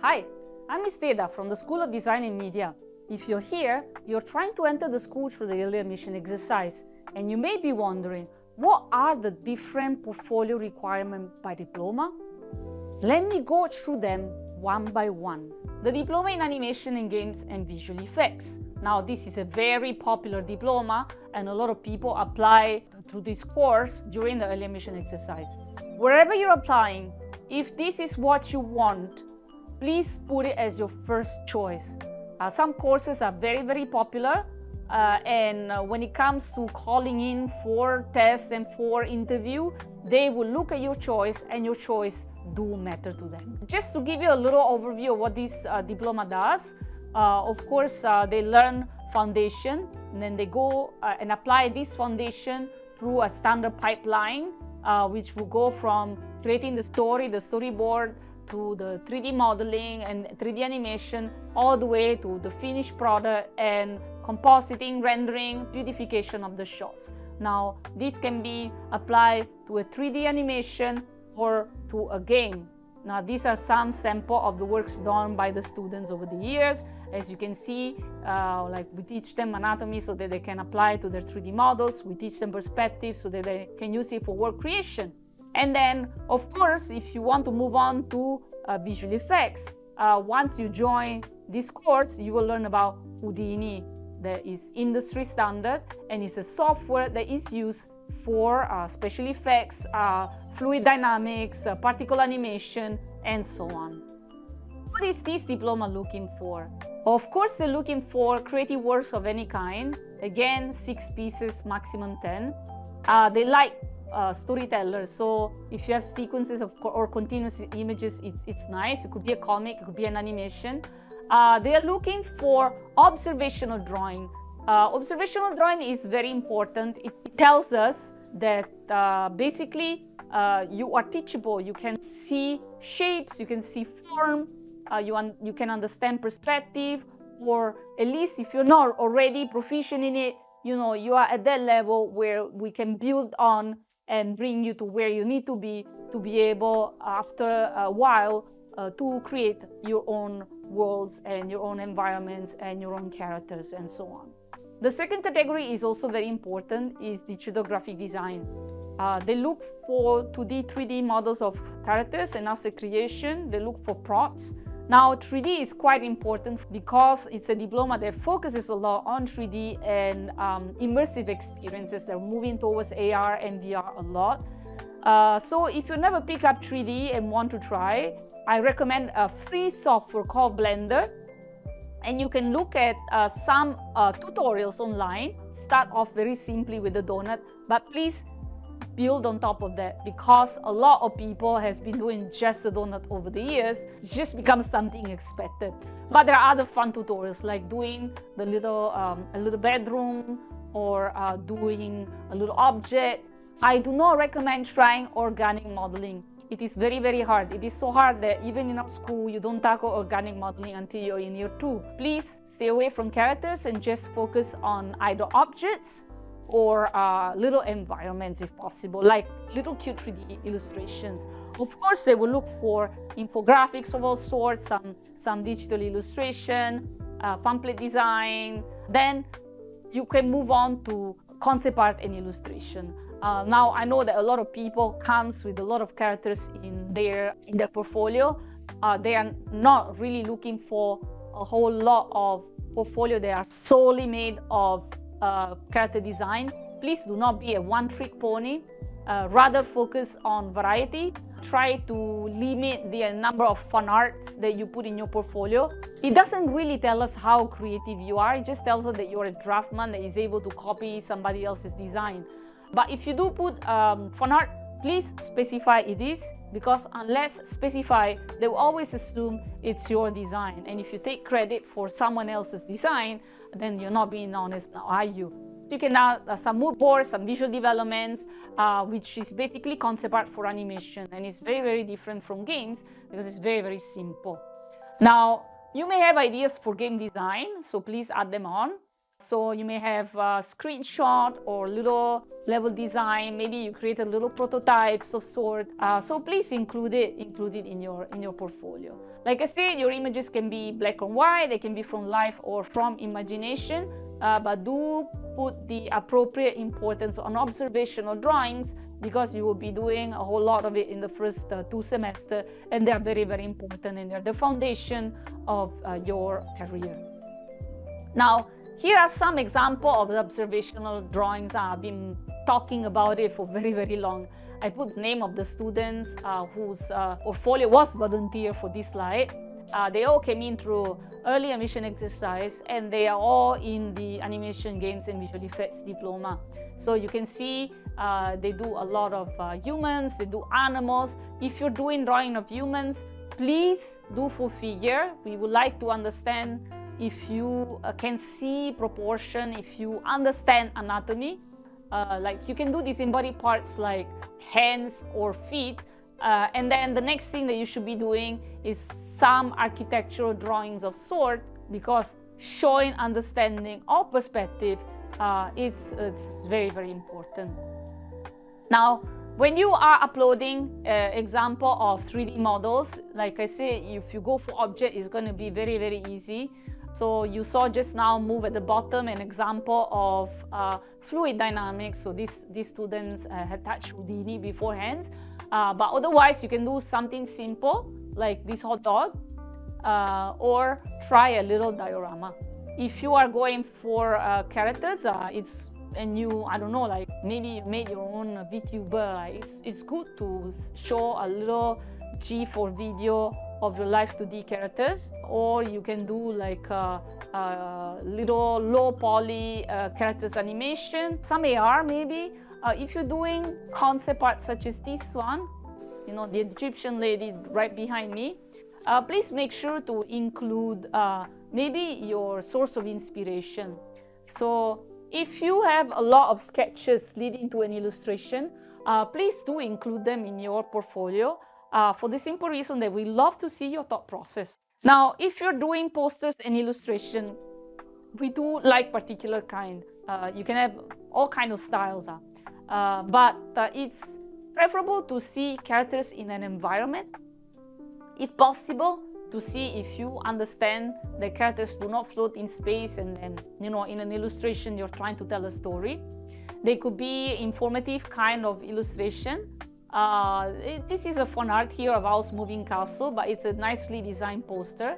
Hi, I'm Ms. Teda from the School of Design and Media. If you're here, you're trying to enter the school through the early admission exercise, and you may be wondering, what are the different portfolio requirements by diploma? Let me go through them one by one. The Diploma in Animation and Games and Visual Effects. Now, this is a very popular diploma, and a lot of people apply to this course during the early admission exercise. Wherever you're applying, if this is what you want, please put it as your first choice. Some courses are very popular, and when it comes to calling in for tests and for interview, they will look at your choice, and your choice do matter to them. Just to give you a little overview of what this diploma does, of course, they learn foundation, and then they go and apply this foundation through a standard pipeline, which will go from creating the storyboard, to the 3D modeling and 3D animation, all the way to the finished product and compositing, rendering, beautification of the shots. Now, this can be applied to a 3D animation or to a game. Now, these are some sample of the works done by the students over the years. As you can see, like we teach them anatomy so that they can apply to their 3D models. We teach them perspective so that they can use it for work creation. And then, of course, if you want to move on to visual effects, once you join this course, you will learn about Houdini. That is industry standard, and it's a software that is used for special effects, fluid dynamics, particle animation, and so on. What is this diploma looking for? Of course, they're looking for creative works of any kind. Again, 6 pieces, maximum 10. They like storytellers, so if you have sequences or continuous images, it's nice. It could be a comic, it could be an animation. They are looking for observational drawing. Observational drawing is very important. It tells us that basically you are teachable. You can see shapes, you can see form, you can understand perspective, or at least if you're not already proficient in it, you know, you are at that level where we can build on and bring you to where you need to be able, after a while, to create your own worlds and your own environments and your own characters and so on. The second category is also very important, is digital graphic design. They look for 2D, 3D models of characters and asset creation. They look for props. Now, 3D is quite important because it's a diploma that focuses a lot on 3D and immersive experiences. They're moving towards AR and VR a lot. So if you never pick up 3D and want to try, I recommend a free software called Blender. And you can look at some tutorials online. Start off very simply with the donut, but please build on top of that, because a lot of people has been doing just the donut over the years. It's just become something expected. But there are other fun tutorials, like doing the a little bedroom, or doing a little object. I do not recommend trying organic modeling. It is very hard. It is so hard that even in our school, you don't tackle organic modeling until you're in year 2. Please stay away from characters and just focus on either objects or little environments if possible, like little cute 3D illustrations. Of course, they will look for infographics of all sorts, some digital illustration, pamphlet design. Then you can move on to concept art and illustration. Now, I know that a lot of people comes with a lot of characters in their portfolio. They are not really looking for a whole lot of portfolio. They are solely made of character design. Please do not be a one-trick pony. Rather focus on variety. Try to limit the number of fun arts that you put in your portfolio. It doesn't really tell us how creative you are. It just tells us that you're a draftsman that is able to copy somebody else's design. But if you do put fun art, please specify it is, because unless specified, they will always assume it's your design. And if you take credit for someone else's design, then you're not being honest now, are you? You can add some mood boards, some visual developments, which is basically concept art for animation. And it's very different from games because it's very simple. Now, you may have ideas for game design, so please add them on. So you may have a screenshot or little level design. Maybe you create a little prototypes of sort. So please include it in your portfolio. Like I said, your images can be black and white. They can be from life or from imagination. But do put the appropriate importance on observational drawings, because you will be doing a whole lot of it in the first 2 semesters, and they are very, very important, and they're the foundation of your career. Now, here are some examples of the observational drawings. I've been talking about it for very, very long. I put the name of the students whose portfolio was volunteer for this slide. They all came in through early admission exercise, and they are all in the animation, games, and visual effects diploma. So you can see they do a lot of humans, they do animals. If you're doing drawing of humans, please do full figure. We would like to understand if you can see proportion, if you understand anatomy. Like you can do this in body parts like hands or feet. And then the next thing that you should be doing is some architectural drawings of sort, because showing understanding or perspective, it's very, very important. Now, when you are uploading example of 3D models, like I said, if you go for object, it's going to be very, very easy. So you saw just now move at the bottom an example of fluid dynamics. So these students had touched Houdini beforehand. But otherwise, you can do something simple like this hot dog, or try a little diorama. If you are going for characters, I don't know, like maybe you made your own VTuber, it's good to show a little GIF or video of your live 2D characters, or you can do like a little low poly characters animation, some AR maybe. If you're doing concept art such as this one, you know, the Egyptian lady right behind me, please make sure to include maybe your source of inspiration. So if you have a lot of sketches leading to an illustration, please do include them in your portfolio, for the simple reason that we love to see your thought process. Now, if you're doing posters and illustration, we do like particular kind. You can have all kinds of styles, but it's preferable to see characters in an environment, if possible, to see if you understand the characters do not float in space, and then, you know, in an illustration you're trying to tell a story. They could be informative kind of illustration. This is a fun art here of House Moving Castle, but it's a nicely designed poster.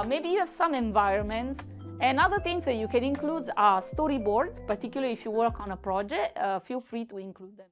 Maybe you have some environments, and other things that you can include are storyboards, particularly if you work on a project. Feel free to include them.